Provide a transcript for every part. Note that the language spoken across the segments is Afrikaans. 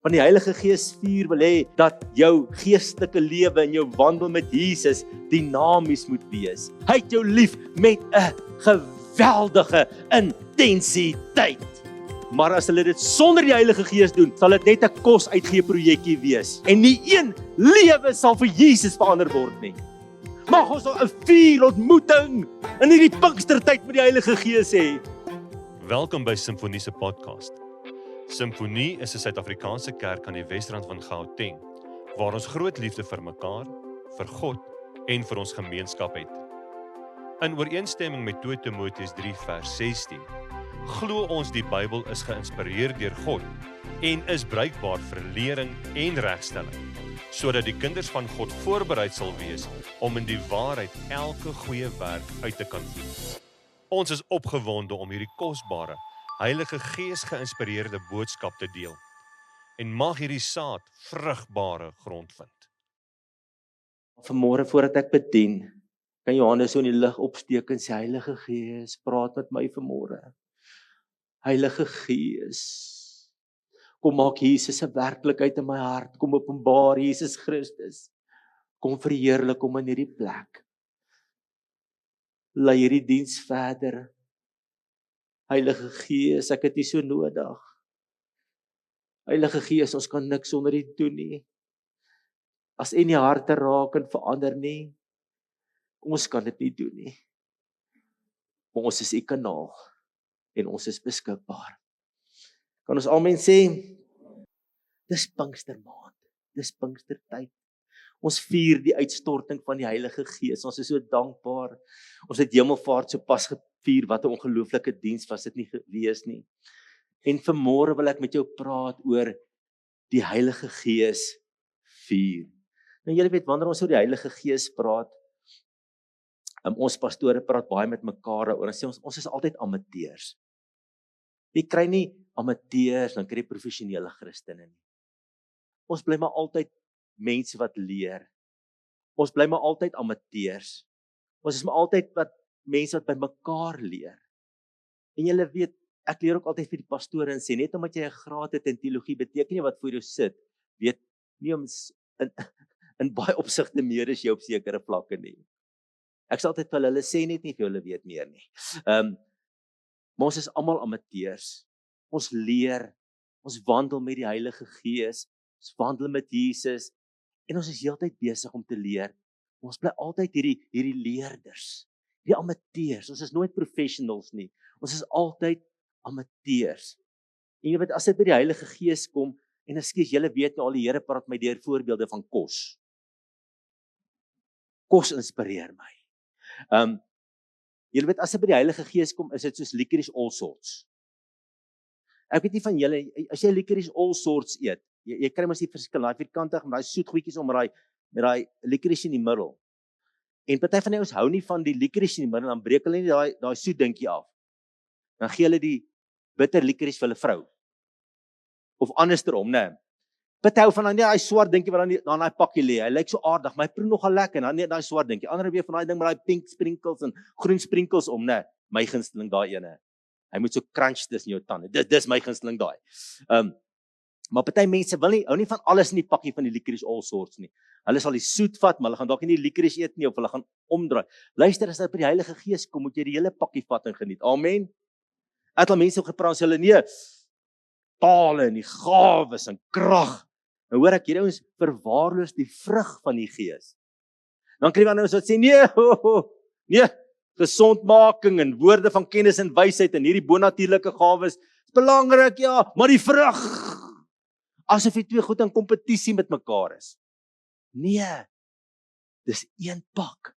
Want die Heilige Gees vuur wil hê dat jou geestelike lewe en jou wandel met Jesus dinamies moet wees. Hy het jou lief met 'n geweldige intensiteit. Maar as hulle dit sonder die Heilige Gees doen, sal dit net 'n kos uitgee projekkie wees. En nie een lewe sal vir Jesus verander word nie. Mag ons 'n vuur ontmoeting in hierdie Pinkstertyd met die Heilige Gees hê. Welkom by Simfonie se podcast. Simfonie is 'n Suid-Afrikaanse kerk aan die Wesrand van Gauteng, waar ons groot liefde vir mekaar, vir God en vir ons gemeenskap het. In ooreenstemming met 2 Timoteus 3 vers 16, glo ons die Bybel is geïnspireer deur God en is bruikbaar vir lering en regstelling, sodat die kinders van God voorberei sal wees om in die waarheid elke goeie werk uit te kan voer. Ons is opgewonde om hierdie kosbare, Heilige Gees geïnspireerde boodskap te deel en mag hierdie saad vrugbare grond vind. Vanmôre voordat ek bedien, kan Johannes so in die lig opsteek en sê, Heilige Gees, praat met my vanmôre. Heilige Gees, kom maak Jesus 'n werklikheid in my hart, kom openbaar Jesus Christus, kom verheerlik hom in hierdie plek. Lei hierdie diens verder. Heilige Gees, ek het U so nodig. Heilige Gees, ons kan niks sonder U doen nie. As U nie harte raak en verander nie, ons kan dit nie doen nie. Maar ons is U kanaal en ons is beskikbaar. Kan ons almal sê, dis Pinkstermaand, dis Pinkstertyd. Ons vier die uitstorting van die Heilige Gees. Ons is so dankbaar. Ons het Hemelvaart so pas gevier. Wat 'n ongelooflike diens was dit nie gewees nie. En vanmôre wil ek met jou praat oor die Heilige Gees vuur. Nou julle weet, wanneer ons oor die Heilige Gees praat, ons pastore praat baie met mekaar daaroor en sê ons is altyd amateurs. Jy kry nie amateurs, dan kry jy professionele Christene nie. Ons bly maar altyd mense wat leer. Ons bly maar altyd amateurs. Ons is maar altyd mense wat by mekaar leer. En julle weet, ek leer ook altyd vir die pastore en sê, net omdat jy 'n graad het in teologie, beteken nie wat voor jou sit, weet nie om in baie opsigte meer as jy op sekere vlakke nie. Ek sal altyd vir hulle sê, net nie vir hulle weet meer nie. Maar ons is almal amateurs. Ons leer, ons wandel met die Heilige Gees, ons wandel met Jesus, en ons is heeltyd besig om te leer. Ons bly altyd hierdie leerders, hierdie amateurs. Ons is nooit professionals nie. Ons is altyd amateurs. En jy weet, as dit by die Heilige Gees kom, en ekskuus, julle weet nou al, die Here praat my deur voorbeelde van kos. Kos inspireer my. Julle weet, as dit by die Heilige Gees kom, is dit soos licorice all sorts. Ek weet nie van julle, as jy licorice all sorts eet, jy kry mos die verskil, daai vierkantig met daai soet goedjies met daai licorice in die middel. En party van die ouens hou nie van die licorice in die middel, dan breek hulle nie daai soet dingetjie af. Dan gee hulle die bitter licorice vir hulle vrou. Of andersom, né? Party hou van daai swart dingetjie wat dan daai pakkie lê. Hy lyk so aardig, maar hy proe nogal lekker, dan net daai swart dingetjie. Ander weer van daai ding met daai pink sprinkles en groen sprinkles om, né? My gunsteling daai ene. Hy moet so crunch tussen jou tande. Dis my gunsteling daai. Maar party mense hou nie van alles in die pakkie van die licorice all sorts nie. Hulle sal die soet vat, maar hulle gaan dalk nie die licorice eet nie, of hulle gaan omdraai. Luister, as dit by die Heilige Gees kom, moet jy die hele pakkie vat en geniet. Amen. Het al mense gepraat, sê hulle nee, tale en die gawes en krag. Nou hoor ek, hierdie ouens verwaarloos die vrug van die Gees. Dan kry jy ander ouens wat sê nee, gesondmaking en woorde van kennis en wysheid en hierdie bonatuurlike gawes is belangrik, ja, maar die vrug, asof die twee goed in kompetisie met mekaar is. Nee, dis een pak.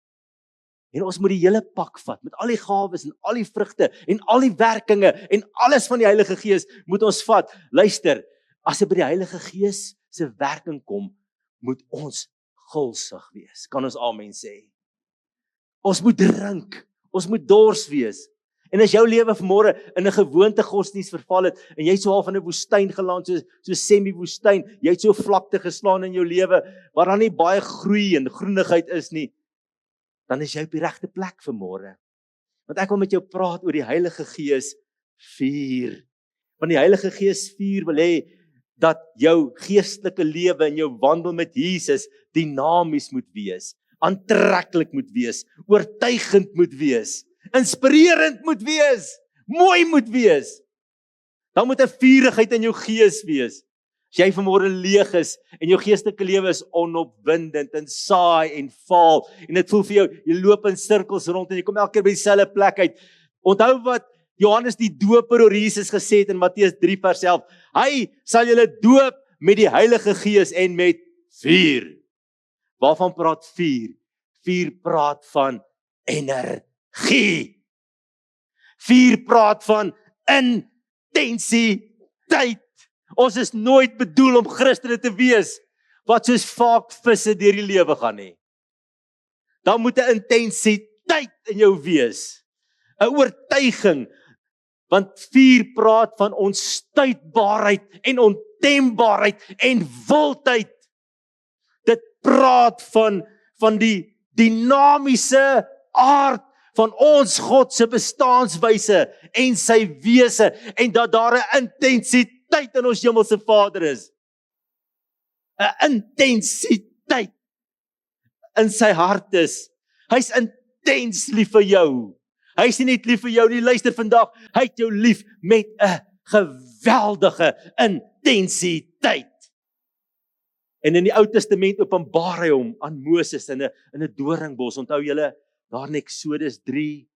En ons moet die hele pak vat, met al die gawes en al die vrugte en al die werkinge en alles van die Heilige Gees moet ons vat. Luister, as dit by die Heilige Gees se werking kom, moet ons gulsig wees. Kan ons amen sê? Ons moet drink, ons moet dors wees. En as jou lewe vanmôre in 'n gewoonte godsdienst verval het, en jy het so half in 'n woestyn geland, so semi-woestyn, jy het so vlakte geslaan in jou lewe, waar daar nie baie groei en groenigheid is nie, dan is jy op die regte plek vanmôre. Want ek wil met jou praat oor die Heilige Gees vuur. Want die Heilige Gees vuur wil hê, dat jou geestelike lewe en jou wandel met Jesus dinamies moet wees, aantreklik moet wees, oortuigend moet wees, inspirerend moet wees, mooi moet wees. Dan moet 'n vurigheid in jou gees wees. As jy vanmôre leeg is en jou geestelike lewe is onopwindend en saai en vaal en dit voel vir jou, jy loop in sirkels rond en jy kom elke keer by dieselfde plek uit. Onthou wat Johannes die Doper oor Jesus gesê het in Matteus 3 vers 11. Hy sal julle doop met die Heilige Gees en met vuur. Waarvan praat vuur? Vuur praat van energie. Vuur praat van intensiteit. Ons is nooit bedoel om Christene te wees wat soos vaakvisse deur die lewe gaan nie. Dan moet 'n intensiteit in jou wees. 'n Oortuiging. Want vuur praat van onstuitbaarheid en ontembaarheid en wildheid. Dit praat van die dinamiese aard van ons God se bestaanswyse en sy wese en dat daar 'n intensiteit in ons hemelse Vader is. 'n Intensiteit in sy hart is. Hy's intens lief vir jou. Hy is nie net lief vir jou nie, luister vandag, hy het jou lief met 'n geweldige intensiteit. En in die Ou Testament openbaar hy hom aan Moses in 'n doringbos. Onthou julle daar in Eksodus 3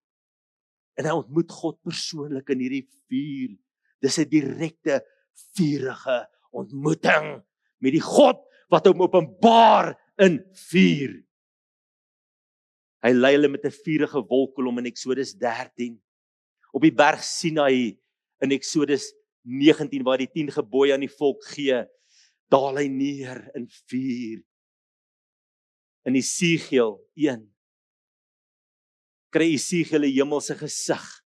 en hy ontmoet God persoonlik in hierdie vuur. Dis 'n direkte vurige ontmoeting met die God wat hom openbaar in vuur. Hy lei hulle met 'n vurige wolkkolom in Eksodus 13. Op die berg Sinai in Eksodus 19 waar die 10 gebooie aan die volk gee, daal hy neer in vuur. In Esegiel 1 kry Esegiel 'n hemelse gesig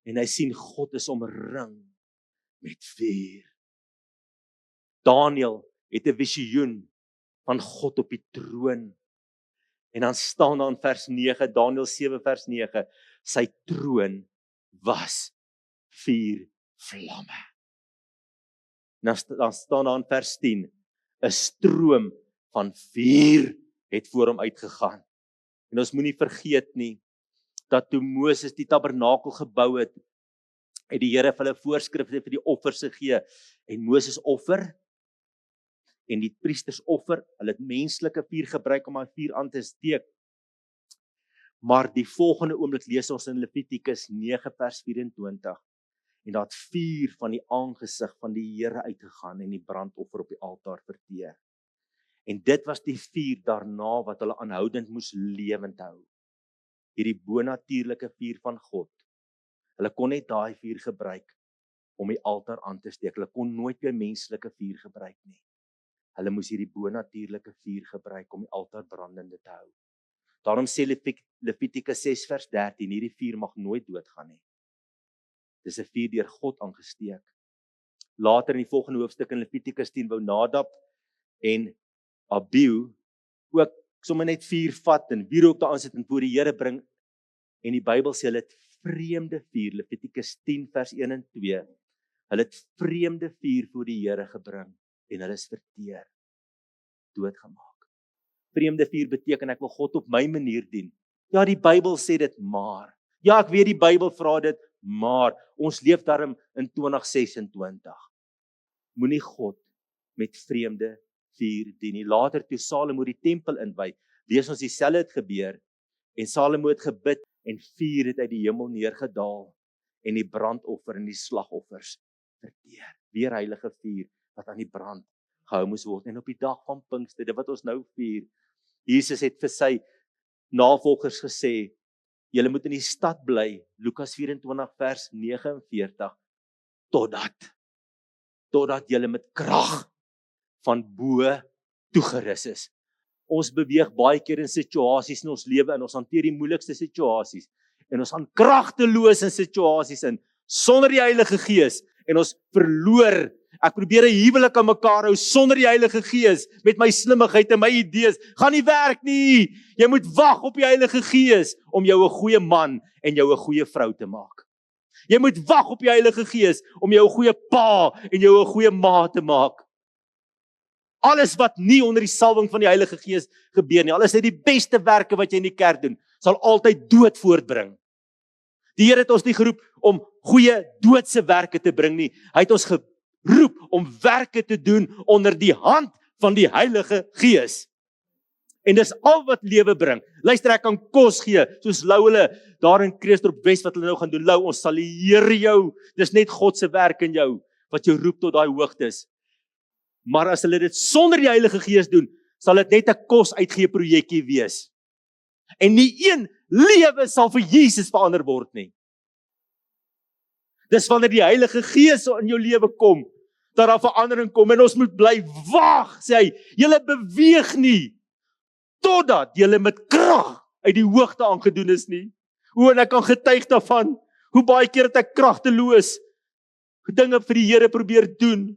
en hy sien God is omring met vuur. Daniël het 'n visioen van God op die troon. En dan staan daar in vers 9, Daniël 7 vers 9, sy troon was 4 vlamme. Dan staan daar in vers 10, 'n stroom van vuur het voor hom uitgegaan. En ons moenie vergeet nie, dat toe Moses die tabernakel gebou het die Here vir hulle voorskrifte vir die offers gegee, en Moses offer, en die priesters offer, hulle het menslike vuur gebruik om daai vuur aan te steek. Maar die volgende oomblik lees ons in Levitikus 9 vers 24, en daar het vuur van die aangesig van die Here uitgegaan en die brandoffer op die altaar verteer. En dit was die vuur daarna wat hulle aanhoudend moes lewend hou. Hierdie bonatuurlike vuur van God. Hulle kon net daai vuur gebruik om die altaar aan te steek. Hulle kon nooit weer menslike vuur gebruik nie. Hulle moes hierdie bonatuurlike vuur gebruik om die altaar brandende te hou. Daarom sê Levitikus 6 vers 13, hierdie vuur mag nooit doodgaan nie. Dis 'n vuur deur God aangesteek. Later in die volgende hoofstuk in Levitikus 10 wou Nadab en Abihu ook sommer net vuur vat en wierook daar aan sit en voor die Here bring. En die Bybel sê hulle het vreemde vuur, Levitikus 10 vers 1 en 2. Hulle het vreemde vuur voor die Here gebring en hulle is verteer, doodgemaak. Vreemde vuur beteken ek wil God op my manier dien. Ja, die Bybel sê dit maar. Ja, ek weet die Bybel vra dit, maar ons leef daarom in 2026. Moenie God met vreemde vuur dien nie. Later toe Salomo die tempel inwy, lees ons dieselfde het gebeur en Salomo het gebid en vuur het uit die hemel neergedaal en die brandoffer en die slagoffers verteer. Weer heilige vuur wat aan die brand gehou moes word. En op die dag van Pinkster, dit wat ons nou vier, Jesus het vir sy navolgers gesê, julle moet in die stad bly, Lukas 24 vers 49, totdat julle met krag van bo toegerus is. Ons beweeg baie keer in situasies in ons lewe en ons hanteer die moeilikste situasies en ons gaan kragteloos in situasies in sonder die Heilige Gees en ons verloor. Ek probeer 'n huwelik aan mekaar hou sonder die Heilige Gees met my slimmigheid en my idees. Gaan nie werk nie. Jy moet wag op die Heilige Gees om jou 'n goeie man en jou 'n goeie vrou te maak. Jy moet wag op die Heilige Gees om jou 'n goeie pa en jou 'n goeie ma te maak. Alles wat nie onder die salwing van die Heilige Gees gebeur nie, al is dit die beste werke wat jy in die kerk doen, sal altyd dood voortbring. Die Here het ons nie geroep om goeie doodse werke te bring nie. Hy het ons geroep om werke te doen onder die hand van die Heilige Gees. En dis al wat lewe bring. Luister, ek kan kos gee, soos Lou hulle daar in Kreeusdorp Wes wat hulle nou gaan doen. Lou, ons sal die Here jou, dis net God se werk in jou, wat jou roep tot daai hoogtes. Maar as hulle dit sonder die Heilige Gees doen, sal dit net 'n kos uitgee projekkie wees. En nie een lewe sal vir Jesus verander word nie. Dis wanneer die Heilige Gees in jou lewe kom, dat daar verandering kom, en ons moet bly wag, sê hy, julle beweeg nie, totdat julle met krag uit die hoogte aangedoen is nie. En ek kan getuig daarvan, hoe baie keer het ek kragteloos dinge vir die Here probeer doen.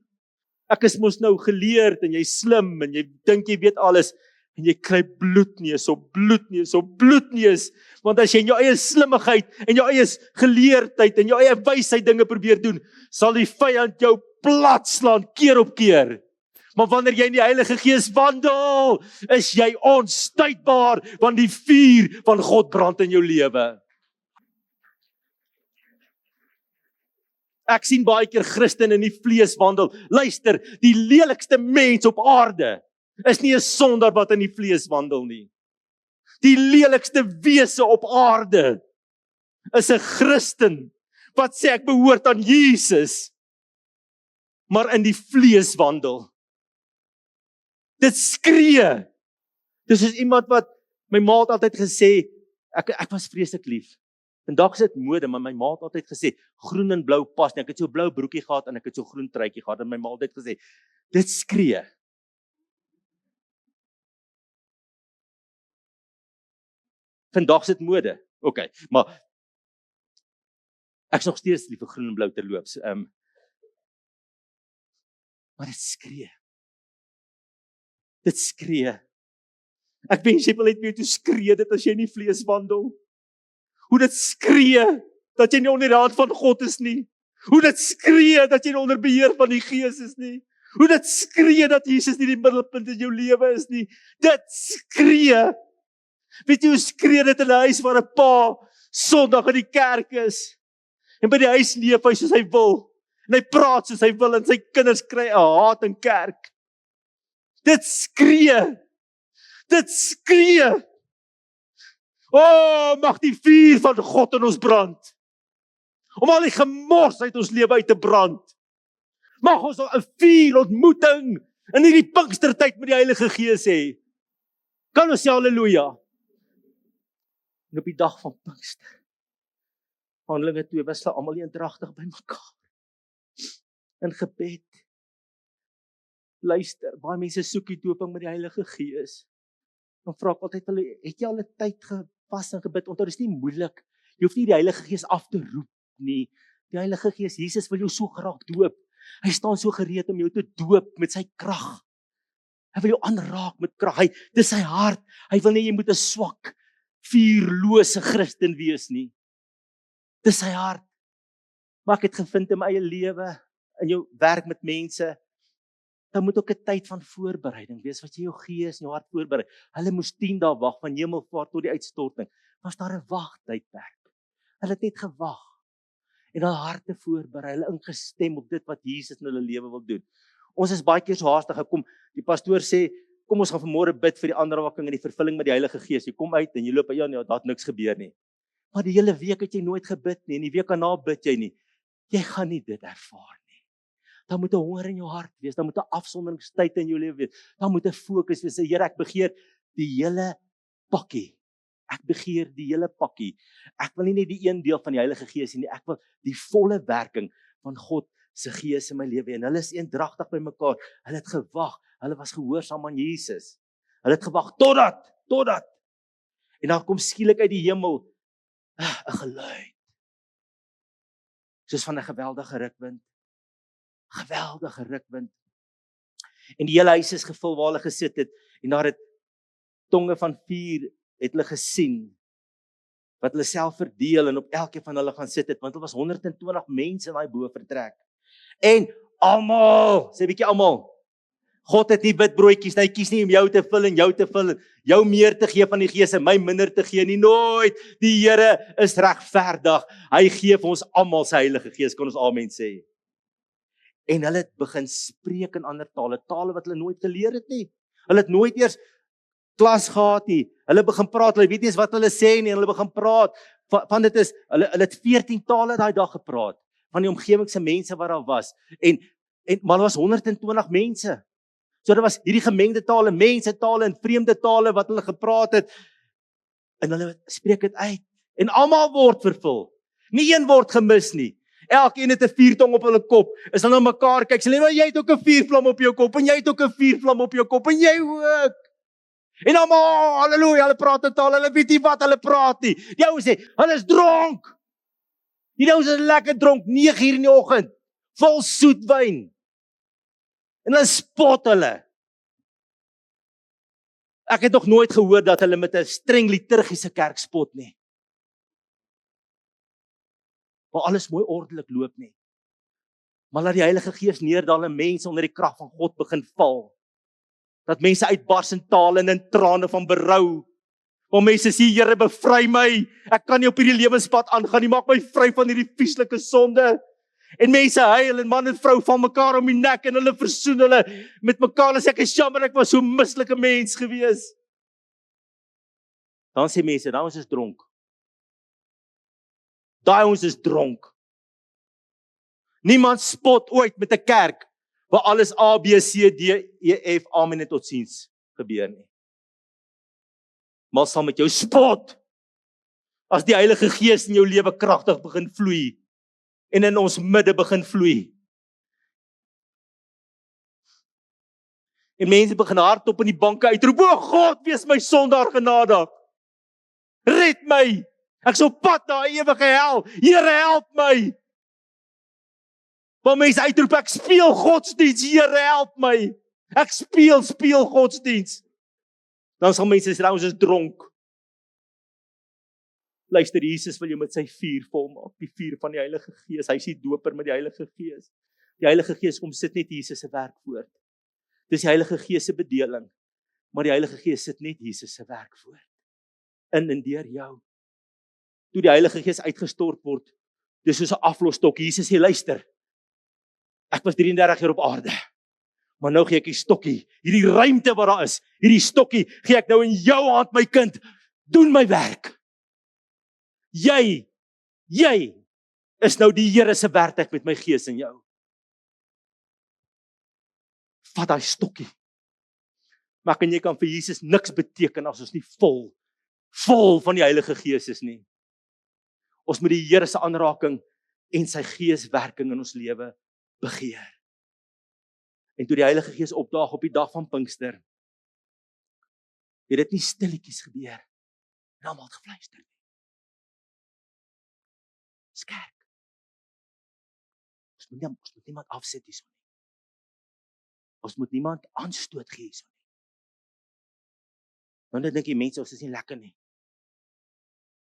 Ek is mos nou geleerd, en jy slim, en jy dink jy weet alles, en jy kry bloedneus op bloedneus op bloedneus, want as jy in jou eie slimmigheid, en jou eie geleerdheid, en jou eie wysheid dinge probeer doen, sal die vyand jou plat slaan keer op keer. Maar wanneer jy in die Heilige Gees wandel, is jy onstuitbaar, want die vuur van God brand in jou lewe. Ek sien baie keer Christene in die vlees wandel. Luister, die lelikste mens op aarde is nie 'n sondaar wat in die vlees wandel nie. Die lelikste wese op aarde is 'n Christen wat sê ek behoort aan Jesus, maar in die vlees wandel. Dit skree. Dis soos iemand wat, my ma het altyd gesê, ek was vreeslik lief. Vandag is dit mode, maar my ma het altyd gesê, groen en blou pas nie. Ek het so 'n blou broekie gehad en ek het so groen truitjie gehad, en my ma het altyd gesê, dit skree. Vandag is dit mode. Okay, maar ek is nog steeds lief vir groen en blou terloops. Maar dit skree. Dit skree. Ek wens jy wil net weet hoe skree dit as jy in die vlees wandel. Hoe dit skree dat jy nie onder die hand van God is nie. Hoe dit skree dat jy nie onder beheer van die Gees is nie. Hoe dit skree dat Jesus nie die middelpunt in jou lewe is nie. Dit skree. Weet jy hoe skree dit in 'n huis waar 'n pa Sondag in die kerk is, en by die huis leef hy soos hy wil, en hy praat soos hy wil, en sy kinders kry 'n haat in kerk. Dit skree. Dit skree. Mag die vuur van God in ons brand, om al die gemors uit ons lewe uit te brand. Mag ons 'n vuur ontmoeting in hierdie Pinkstertyd met die Heilige Gees hê. Kan ons sê halleluja? En op die dag van Pinkster, Handelinge 2, was hulle almal eendragtig by mekaar in gebed. Luister, baie mense soek die dooping met die Heilige Gees. Dan vra ek altyd hulle, het jy al 'n tyd gewas en gebid? Onthou, dis nie moeilik. Jy hoef nie die Heilige Gees af te roep nie. Die Heilige Gees, Jesus wil jou so graag doop. Hy staan so gereed om jou te doop met sy krag. Hy wil jou aanraak met krag. Dis sy hart. Hy wil nie jy moet 'n swak, vuurlose Christen wees nie. Dis sy hart. Maar ek het gevind in my eie lewe, in jou werk met mense, dan moet ook 'n tyd van voorbereiding wees, wat jy jou gees en jou hart voorberei. Hulle moes 10 dae wag van hemelvaart tot die uitstorting. Was daar 'n wagtydperk. Hulle het net gewag en hulle harte voorberei, hulle ingestem op dit wat Jesus in hulle lewe wil doen. Ons is baie keer so haastig gekom. Die pastoor sê, kom ons gaan vanmôre bid vir die aanraking en die vervulling met die Heilige Gees. Jy kom uit en jy loop, ja, daar het niks gebeur nie. Maar die hele week het jy nooit gebid nie, en die week daarna bid jy nie. Jy gaan nie dit ervaar nie. Daar moet 'n honger in jou hart wees, daar moet 'n afsonderingstyd in jou lewe wees. Daar moet 'n fokus wees. Here, ek begeer die hele pakkie. Ek begeer die hele pakkie. Ek wil nie net die een deel van die Heilige Gees nie, ek wil die volle werking van God se Gees in my lewe. En hulle is eendragtig by mekaar. Hulle het gewag. Hulle was gehoorsaam aan Jesus. Hulle het gewag totdat. En dan kom skielik uit die hemel 'n geluid. Soos van 'n geweldige rukwind. Geweldige rukwind. En die hele huis is gevul waar hulle gesit het, en daar het tonge van vuur het hulle gesien, wat hulle self verdeel en op elkeen van hulle gaan sit het, want hulle was 120 mense in daai bo vertrek. En almal, sê 'n bietjie almal, God het nie witbroodjies, hy kies nie om jou te vul en jou te vul, jou meer te gee van die Gees en my minder te gee nie, nooit. Die Here is regverdig, hy gee vir ons almal sy Heilige Gees, kan ons amen sê. En hulle het begin spreek in ander tale, tale wat hulle nooit geleer het nie. Hulle het nooit eers klas gehad nie. Hulle begin praat, hulle weet nie eens wat hulle sê nie, hulle begin praat. Van dit is, hulle het 14 tale daai dag gepraat, van die omgewingse mense wat daar was. Maar daar was 120 mense. So dit was hierdie gemengde tale, mense tale en vreemde tale wat hulle gepraat het. En hulle spreek dit uit. En almal word vervul. Nie een word gemis nie. Elkeen het 'n vuurtong op hulle kop. As hulle na mekaar kyk, sê hulle, jy het ook 'n vuurvlam op jou kop en jy het ook 'n vuurvlam op jou kop en jy ook. En almal, halleluja, hulle praat in tale, hulle weet nie wat hulle praat nie. Die ou sê, hulle is dronk. Die ou is lekker dronk, 9 uur in die oggend, vol soet wyn. En hulle spot hulle. Ek het nog nooit gehoor dat hulle met 'n streng liturgiese kerk spot nie. Waar alles mooi ordelik loop nie. Maar laat die Heilige Gees neerdal en mense onder die krag van God begin val. Dat mense uitbars in tale en in trane van berou. Waar mense sê, Here, bevry my. Ek kan nie op hierdie lewenspad aangaan nie, maak my vry van hierdie vieslike sonde. En mense huil en man en vrou van mekaar om die nek en hulle versoen hulle met mekaar en sê ek is jammer, ek was so 'n mislike mens gewees. Dan sê mense, daai ons is dronk. Daai ons is dronk. Niemand spot ooit met 'n kerk waar alles A, B, C, D, E, F, amen en totsiens gebeur nie. Maar sal met jou spot as die Heilige Gees in jou lewe kragtig begin vloei en in ons midde begin vloei. En mense begin hardop in die banke uitroep, o God, wees my sondaar genadig. Red my. Ek is op pad na 'n ewige hel. Here, help my. Maar mense uitroep, ek speel godsdiens, Here, help my. Ek speel godsdiens. Dan sal mense sê, ons is dronk. Luister, Jesus wil jou met sy vuur volmaak, die vuur van die Heilige Gees. Hy is die doper met die Heilige Gees. Die Heilige Gees kom sit net Jesus se werk voort. Dis die Heilige Gees se bedeling, maar die Heilige Gees sit net Jesus se werk voort. In en deur jou. Toe die Heilige Gees uitgestort word, dis soos 'n aflosstok. Jesus sê, luister, ek was 33 jaar op aarde, maar nou gee ek die stokkie, hierdie ruimte wat daar is, hierdie stokkie, gee ek nou in jou hand, my kind, doen my werk. Jy is nou die Here se werktuig met my gees in jou. Vat daai stokkie. Maar jy kan vir Jesus niks beteken as ons nie vol van die Heilige Gees is nie. Ons moet die Here se aanraking en sy geeswerking in ons lewe begeer. En toe die Heilige Gees opdaag op die dag van Pinkster, het dit nie stilletjies gebeur. En almal het gefluister. Skerp. Ons moet niemand afsit hierso nie. Ons moet niemand aanstoot gee hierso nie. Want dan dink die mense, ons is nie lekker nie.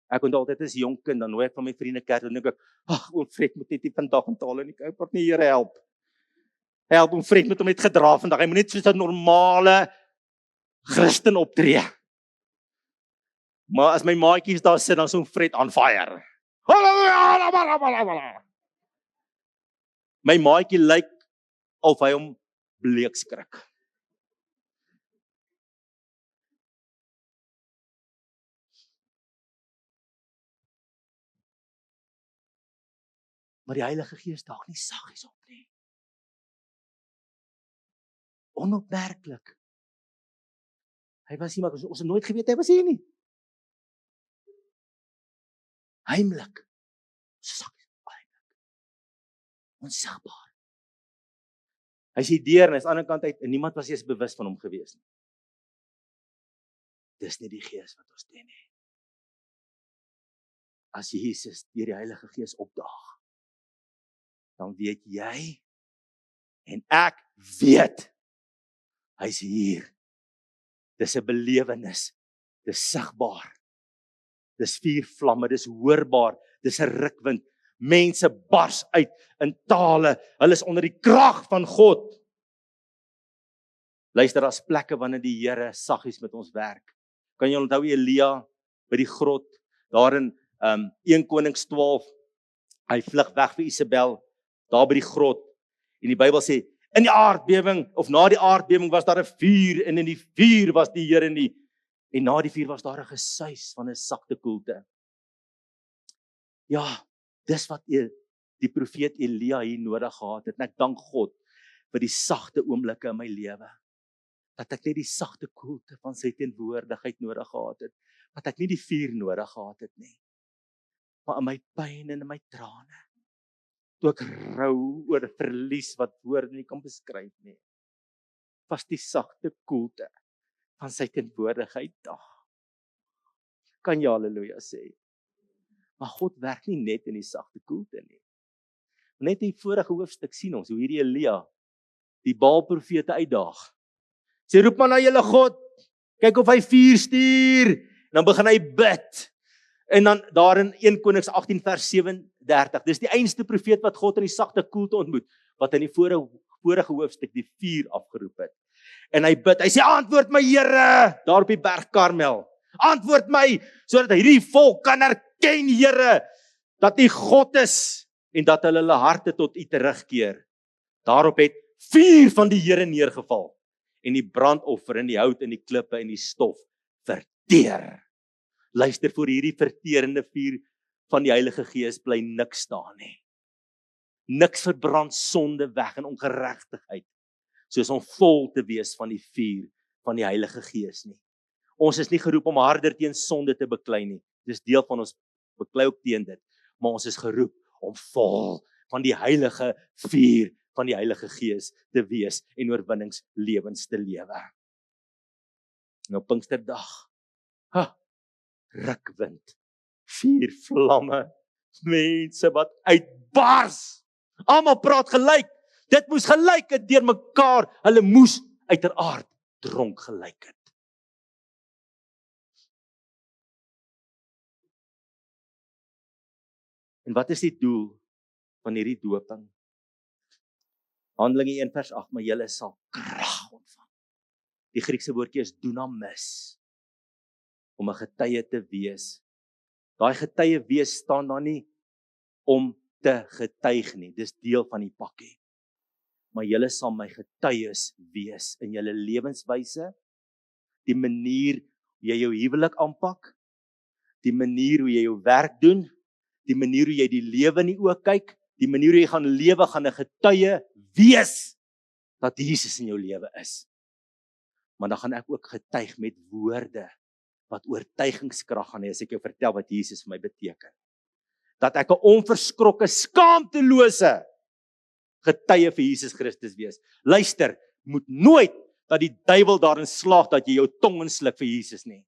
Ek onthou altyd as jong kind, dan nooi ek van my vriende kerk, dan dink ek, ag, oom Fred moet net nie vandag in tale nie, ek word nie, Here help. Help oom Fred met hom net gedra vandag, hy moet net soos 'n normale Christen optree. Maar as my maatjies daar sit, dan is oom Fred on fire. My maatjie lyk of hy hom bleek skrik. Maar die Heilige Gees daag nie saggies op nie. Onopmerklik. Hy was hier, maar ons het nooit geweet hy was hier nie. Heimlik. Saggies, heimlik. Onsigbaar. Hy is hier deur en aan die ander kant uit en niemand was eers bewus van hom gewees nie. Dis nie die Gees wat ons dien nie. As Jesus deur die Heilige Gees opdaag, dan weet jy en ek weet hy's hier. Dis 'n belewenis. Dis sigbaar. Dis 4 vlamme, dis hoorbaar, dis 'n rukwind. Mense bars uit in tale. Hulle is onder die krag van God. Luister, daar's plekke wanneer die Here saggies met ons werk. Kan jy onthou Elia by die grot, daar in 1 Konings 12, hy vlug weg vir Isabel, daar by die grot, en die Bybel sê, in die aardbewing, of na die aardbewing was daar 'n vuur, en in die vuur was die Here nie, en na die vuur was daar 'n gesuis van 'n sagte koelte. Ja, dis wat die profeet Elia hier nodig gehad het, en ek dank God vir die sagte oomblikke in my lewe, dat ek net die sagte koelte van sy teenwoordigheid nodig gehad het, dat ek nie die vuur nodig gehad het nie, maar in my pyn en in my trane, toe ek rou oor 'n verlies wat woorde nie kan beskryf nie, was die sagte koelte van sy teenwoordigheid daar. Kan jy haleluja sê? Maar God werk nie net in die sagte koelte nie. Net in die vorige hoofstuk sien ons hoe hierdie Elia die Baal-profete uitdaag. Sê roep maar na julle God, kyk of hy vuur stuur, en dan begin hy bid. En dan daar in 1 Konings 18 vers 37, dis die einste profeet wat God in die sagte koelte ontmoet, wat in die vorige hoofstuk die vuur afgeroep het. En hy bid, hy sê antwoord my Here, daar op die berg Karmel. Antwoord my, sodat hierdie volk kan erken Here, dat U God is, en dat hulle harte tot U terugkeer. Daarop het vuur van die Here neergeval, en die brandoffer en die hout en die klippe en die stof verteer. Luister, voor hierdie verterende vuur van die Heilige Gees bly niks staan nie. Niks verbrand sonde weg en ongeregtigheid, soos om vol te wees van die vuur van die Heilige Gees nie. Ons is nie geroep om harder teen sonde te beklei nie. Dis deel van ons beklei ook teen dit, maar ons is geroep om vol van die heilige vuur van die Heilige Gees te wees en oorwinningslewens te lewe. Nou Pinksterdag, rukwind, 4 vlamme, mense wat uitbars, almal praat gelyk, dit moes gelyk het deur mekaar, hulle moes uiteraard dronk gelyk het. En wat is die doel van hierdie doping? Handelinge 1 vers 8, maar julle sal krag ontvang. Die Griekse woordjie is dunamis, om 'n getuie te wees. Daai getuie wees staan daar nie om te getuig nie, dis deel van die pakkie. Maar julle sal my getuies wees in julle lewenswyse, die manier hoe jy jou huwelik aanpak, die manier hoe jy jou werk doen, die manier hoe jy die lewe in die oë kyk, die manier hoe jy gaan lewe, gaan 'n getuie wees dat Jesus in jou lewe is. Maar dan gaan ek ook getuig met woorde wat oortuigingskrag gaan hê as ek jou vertel wat Jesus vir my beteken. Dat ek 'n onverskrokke, skaamtelose getuie vir Jesus Christus wees. Luister, moet nooit dat die duiwel daarin slaag dat jy jou tong insluk vir Jesus nie.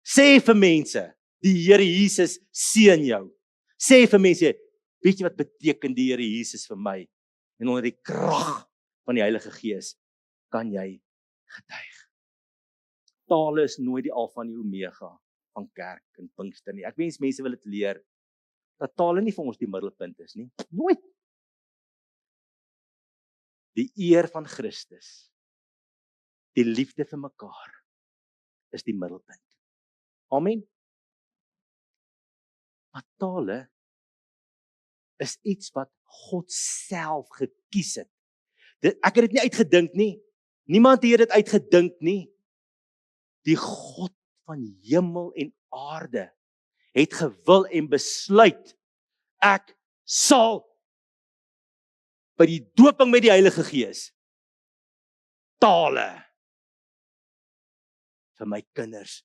Sê vir mense, die Here Jesus seën jou. Sê vir mense, weet jy wat beteken die Here Jesus vir my? En onder die krag van die Heilige Gees kan jy getuig. Tale is nooit die alfa en die omega van kerk en Pinkster nie. Ek wens mense wil dit leer, dat tale nie vir ons die middelpunt is nie. Nooit. Die eer van Christus, die liefde vir mekaar, is die middelpunt. Amen. Maar tale is iets wat God self gekies het. Ek het dit nie uitgedink nie. Niemand het dit uitgedink nie. Die God van hemel en aarde het gewil en besluit, ek sal by die doping met die Heilige Gees tale vir my kinders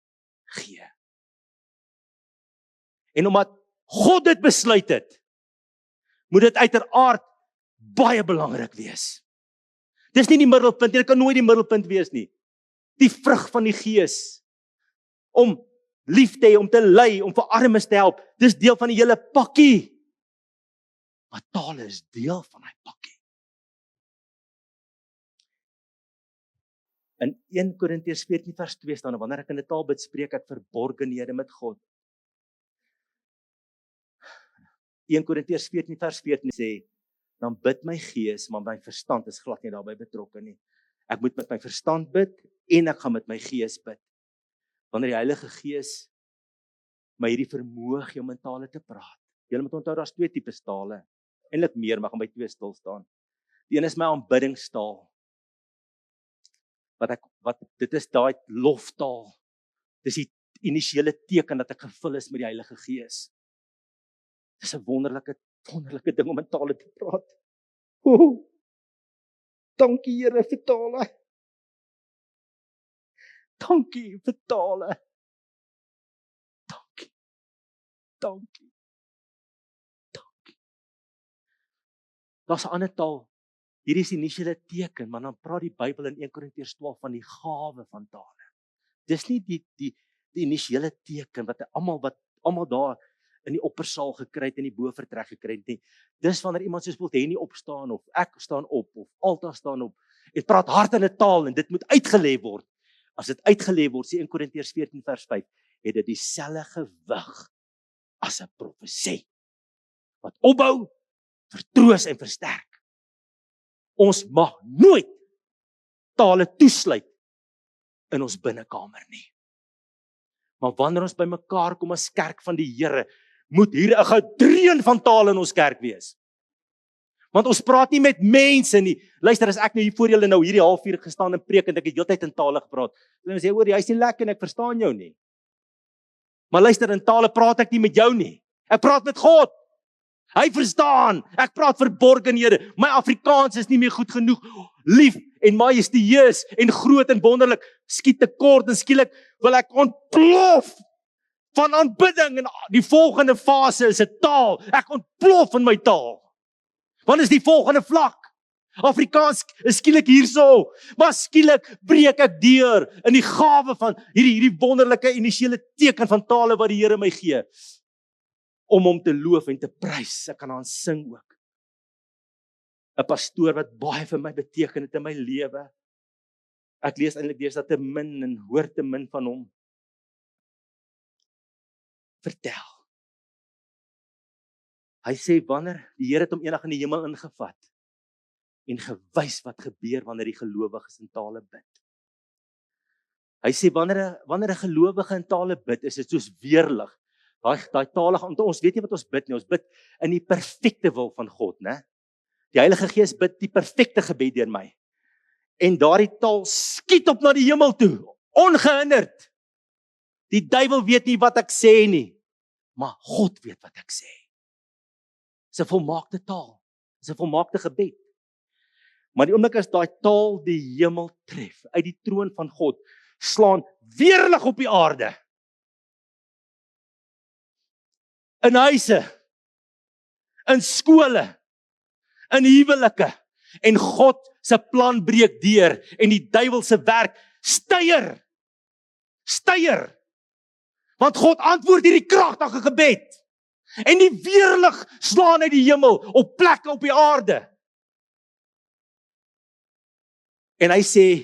gee. En omdat God dit besluit het, moet dit uiteraard baie belangrik wees. Dis nie die middelpunt, dit kan nooit die middelpunt wees nie. Die vrug van die Gees, om lief te hê, om te lei, om vir armes te help, dis deel van die hele pakkie. Maar tale is deel van die pakkie. In 1 Korintiërs 14 vers 2 staan, wanneer ek in 'n taal bid, spreek ek verborgenhede met God. 1 Korintiërs 14 vers 14 sê, dan bid my gees, maar my verstand is glad nie daarbey betrokke nie. Ek moet met my verstand bid en ek gaan met my gees bid. Wanneer die Heilige Gees my hierdie vermoë gee om in tale te praat. Julle moet onthou daar's 2 tipes tale. Eintlik meer, maar gaan by 2 stil staan. Die een is my aanbiddingstaal. Wat dit is daai loftaal. Dis die initiële teken dat ek gevul is met die Heilige Gees. Dis 'n wonderlike ding om in tale te praat. Dankie Here vir tale. Dankie vir tale. Dankie. Daar's 'n ander taal. Hierdie is die initiële teken, maar dan praat die Bybel in 1 Korintiërs 12 van die gawe van tale. Dis nie die initiële teken wat almal daar in die oppersaal gekry het en die bovertrek gekry het nie. Dis wanneer iemand soos Henny opstaan of ek staan op of Alta staan op en praat hard in 'n taal en dit moet uitgelê word. As dit uitgelê word, sê 1 Korintiërs 14 vers 5, het dit dieselfde gewig as 'n profesie wat opbou, vertroos en versterk. Ons mag nooit tale toesluit in ons binnekamer nie. Maar wanneer ons by mekaar kom as kerk van die Here, moet hier 'n gedreun van tale in ons kerk wees. Want ons praat nie met mense nie. Luister, as ek nou hier voor julle nou hierdie halfuur gestaan en preek en ek het heeltyd in tale gepraat, dan sê hoor, jy's nie lekker en ek verstaan jou nie. Maar luister, in tale praat ek nie met jou nie. Ek praat met God. Hy verstaan. Ek praat verborgenhede. My Afrikaans is nie meer goed genoeg. Lief en majestueus en groot en wonderlik. Skiet tekort en skielik wil ek ontplof van aanbidding en die volgende fase is 'n taal. Ek ontplof in my taal. Want is die volgende vlak. Afrikaans is skielik hierso, maar skielik breek ek deur in die gawe van hierdie wonderlike initiële teken van tale wat die Here my gee. Om hom te loof en te prys. Ek kan aan sing ook. 'n Pastoor wat baie vir my beteken het in my lewe. Ek lees eintlik deesdae te min en hoor te min van hom. Vertel. Hy sê wanneer die Here het hom eendag in die hemel ingevat en gewys wat gebeur wanneer die gelowiges in tale bid. Hy sê wanneer 'n gelowige in tale bid, is dit soos weerlig. Daai talige, ons weet nie wat ons bid nie, ons bid in die perfekte wil van God, né? Die Heilige Gees bid die perfekte gebed deur my. En daardie taal skiet op na die hemel toe, ongehinderd. Die duiwel weet nie wat ek sê nie, maar God weet wat ek sê. Dis 'n volmaakte taal, dis 'n volmaakte gebed. Maar die oomblik as daai taal die hemel tref, uit die troon van God, slaan weerlig op die aarde. In huise, in skole, in huwelike, en God se plan breek deur en die duiwel se werk steier. Want God antwoord hierdie kragtige gebed. En die weerlig slaan uit die hemel op plekke op die aarde. En hy sê,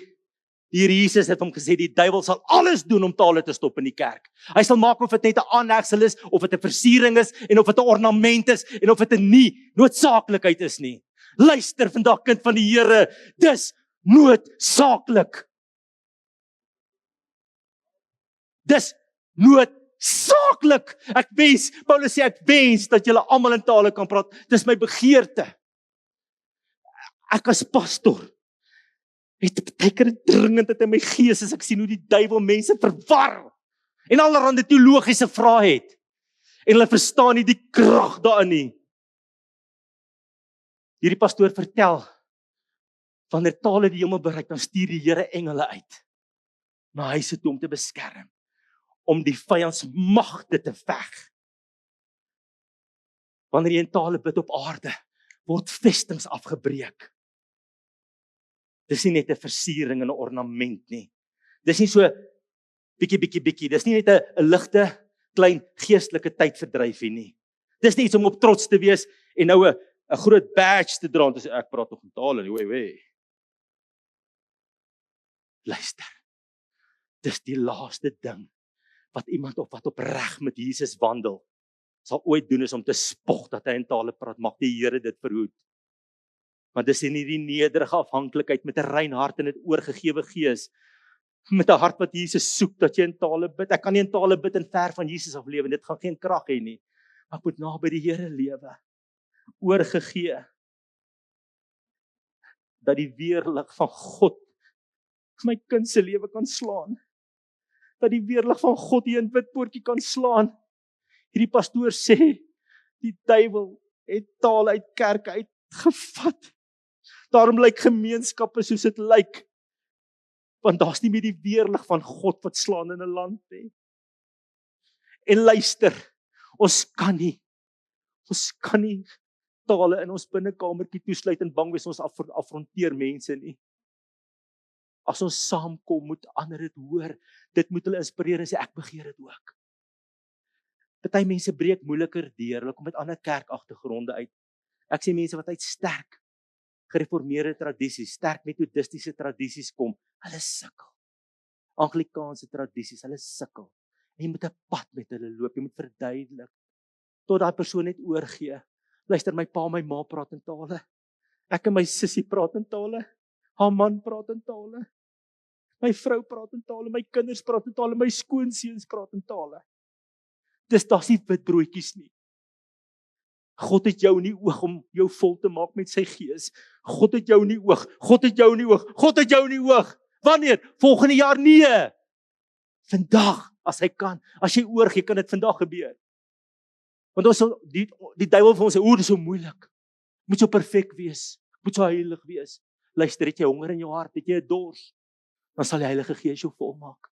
die Here Jesus het hom gesê, die duiwel sal alles doen om tale te stop in die kerk. Hy sal maak of dit net 'n aanhegsel is, of dit 'n versiering is, en of dit 'n ornament is, en of dit 'n nie noodsaaklikheid is nie. Luister vandag, kind van die Here, dis noodsaaklik. Dis noodsaaklik. Paulus sê, ek wens dat julle almal in tale kan praat. Dis my begeerte. Ek as pastor het baie keer dringendheid in my gees as ek sien hoe die duiwel mense verwar en allerhande teologiese vrae het. En hulle verstaan nie die krag daarin nie. Hierdie pastoor vertel, wanneer tale die hemel bereik, dan stuur die Here engele uit na huise toe om te beskerm, om die vyandsmagte te veg. Wanneer jy in tale bid op aarde, word vestings afgebreek. Dis nie net 'n versiering en 'n ornament nie. Dis nie so bietjie. Dis nie net 'n ligte, klein geestelike tydverdryfie nie. Dis nie iets om op trots te wees en nou 'n groot badge te dra en te sê ek praat nog in tale nie. Wee. Luister. Dis die laaste ding wat iemand wat opreg met Jesus wandel sal ooit doen is om te spog dat hy in tale praat. Mag die Here dit verhoed. Maar dis in hierdie nederige afhanklikheid met 'n rein hart en 'n oorgegewe gees, met 'n hart wat Jesus soek, dat jy in tale bid. Ek kan nie in tale bid en ver van Jesus af lewe, dit gaan geen krag hê nie. Maar ek moet naby die Here lewe, oorgegee, dat die weerlig van God my kind se lewe kan slaan. Dat die weerlig van God hier in Witpoortjie kan slaan. Hierdie pastoor sê, die duiwel het tale uit kerke uitgevat. Daarom lyk gemeenskappe soos dit lyk. Want daar's nie meer die weerlig van God wat slaan in 'n land nie. En luister, ons kan nie tale in ons binnekamertjie toesluit en bang wees ons afronteer mense nie. As ons saamkom, moet ander dit hoor. Dit moet hulle inspireer en sê ek begeer dit ook. Party mense breek moeiliker deur, hulle kom met ander kerkagtergronde uit. Ek sien mense wat uit sterk gereformeerde tradisies, sterk metodistiese tradisies kom, hulle sukkel. Anglikaanse tradisies, hulle sukkel. En jy moet 'n pad met hulle loop, jy moet verduidelik tot daai persoon net oorgee. Luister, my pa en my ma praat in tale. Ek en my sussie praat in tale. Haar man praat in tale. My vrou praat in tale, my kinders praat in tale, my skoonseuns praat in tale. Daar's nie wit broodjies nie. God het jou in die oog om jou vol te maak met sy gees. God het jou in die oog. God het jou in die oog. God het jou in die oog. Wanneer? Volgende jaar nie. Vandag, as hy kan. As jy oorgee, kan dit vandag gebeur. Want ons die duiwel vir ons sê, dit is so moeilik. Moet so perfek wees. Moet so heilig wees. Luister, het jy honger in jou hart? Het jy 'n dors? Dan sal die Heilige Gees jou volmaak.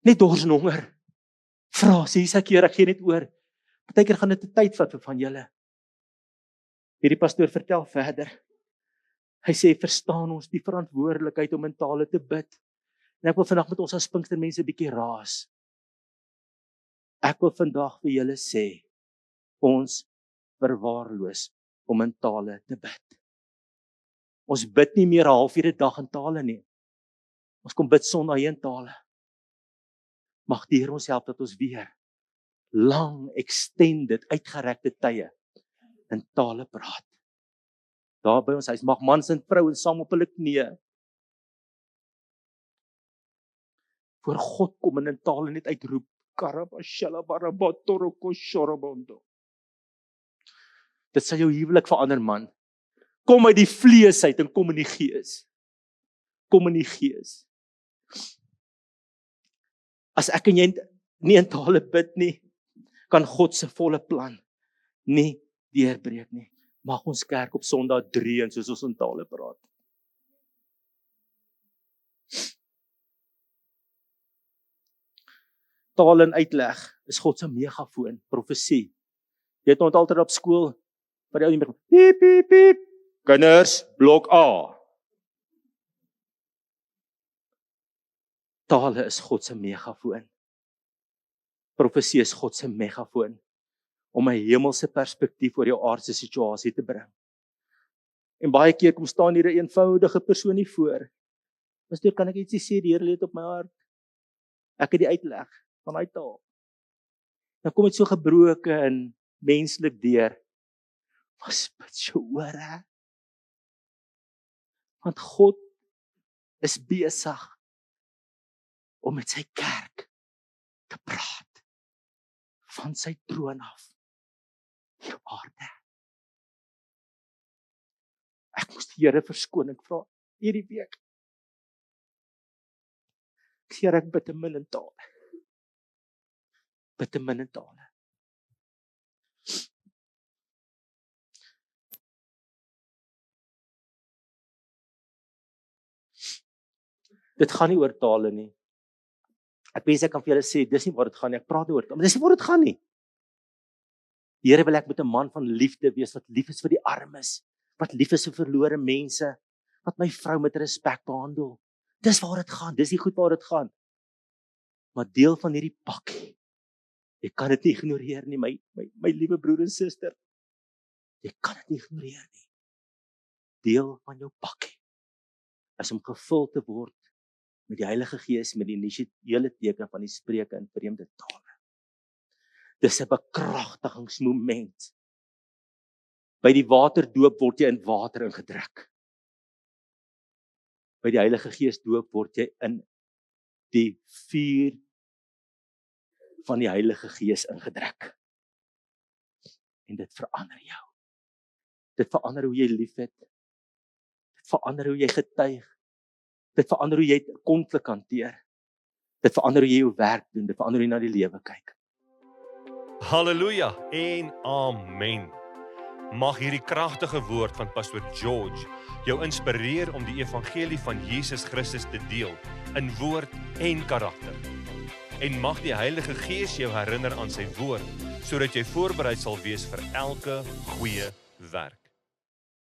Net dors en honger. Vra, sê ek Here, ek gee net oor. Partykeer gaan dit 'n tyd vat vir van julle. Hierdie pastoor vertel verder. Hy sê, verstaan ons die verantwoordelikheid om in tale te bid. En ek wil vandag met ons as Pinkstermense 'n bietjie raas. Ek wil vandag vir julle sê, ons verwaarloos om in tale te bid. Ons bid nie meer 'n halfuur 'n dag in tale nie. Ons kom bid Sondag in tale. Mag die Here ons help dat ons weer lang, extended, uitgerekte tye in tale praat. Daar by ons huis mag mans en vrouens saam op hulle knieë voor God kom en in tale net uitroep. Dit sal jou huwelik verander, man. Kom uit die vlees uit en kom in die gees. Kom in die gees. As ek en jy nie in tale bid nie, kan God se volle plan nie deurbreek nie. Mag ons kerk op Sondag 3 en soos ons in tale praat. Taal en uitleg is God se megafoon, profesie. Jy het altyd op skool wat die ou nie meer piep piep piep. Kinders, blok A. Tale is God se megafoon. Profesie is God se megafoon om 'n hemelse perspektief oor jou aardse situasie te bring. En baie keer kom staan hier 'n eenvoudige persoon hier voor. Pastoor, kan ek ietsie sê? Die Here lê dit op my hart. Ek het die uitleg van daai taal. Dan kom dit so gebroke en menslik deur. Maar spit jou ore. Want God is besig om met sy kerk te praat van sy troon af hier op aarde. Ek moes die Here verskoning vra hierdie week. Here, ek bid te min in tale. Bid te min in tale. Dit gaan nie oor tale nie. Ek wens ek kan vir julle sê, dis nie waar dit gaan nie. Ek praat nie oor tale, maar dis nie waar dit gaan nie. Die Here wil ek met 'n man van liefde wees, wat lief is vir die armes, wat lief is vir verlore mense, wat my vrou met respek behandel. Dis waar dit gaan, dis nie goed waar dit gaan. Maar deel van hierdie pakkie, jy kan dit nie ignoreer nie, my liewe broer en suster. Jy kan dit nie ignoreer nie. Deel van jou pakkie is om gevul te word met die Heilige Gees, met die initiële teken van die spreuke in vreemde tale. Dis 'n bekragtigingsmoment By die waterdoop word jy in water ingedruk. By die Heilige Gees doop word jy in die vuur van die Heilige Gees ingedruk. En dit verander jou. Dit verander hoe jy liefhet. Dit verander hoe jy getuig. Dit verander hoe jy konflik hanteer. Dit verander hoe jy jou werk doen. Dit verander hoe jy na die lewe kyk. Halleluja en amen. Mag hierdie kragtige woord van Pastor George jou inspireer om die evangelie van Jesus Christus te deel in woord en karakter. En mag die Heilige Gees jou herinner aan sy woord, sodat jy voorberei sal wees vir elke goeie werk.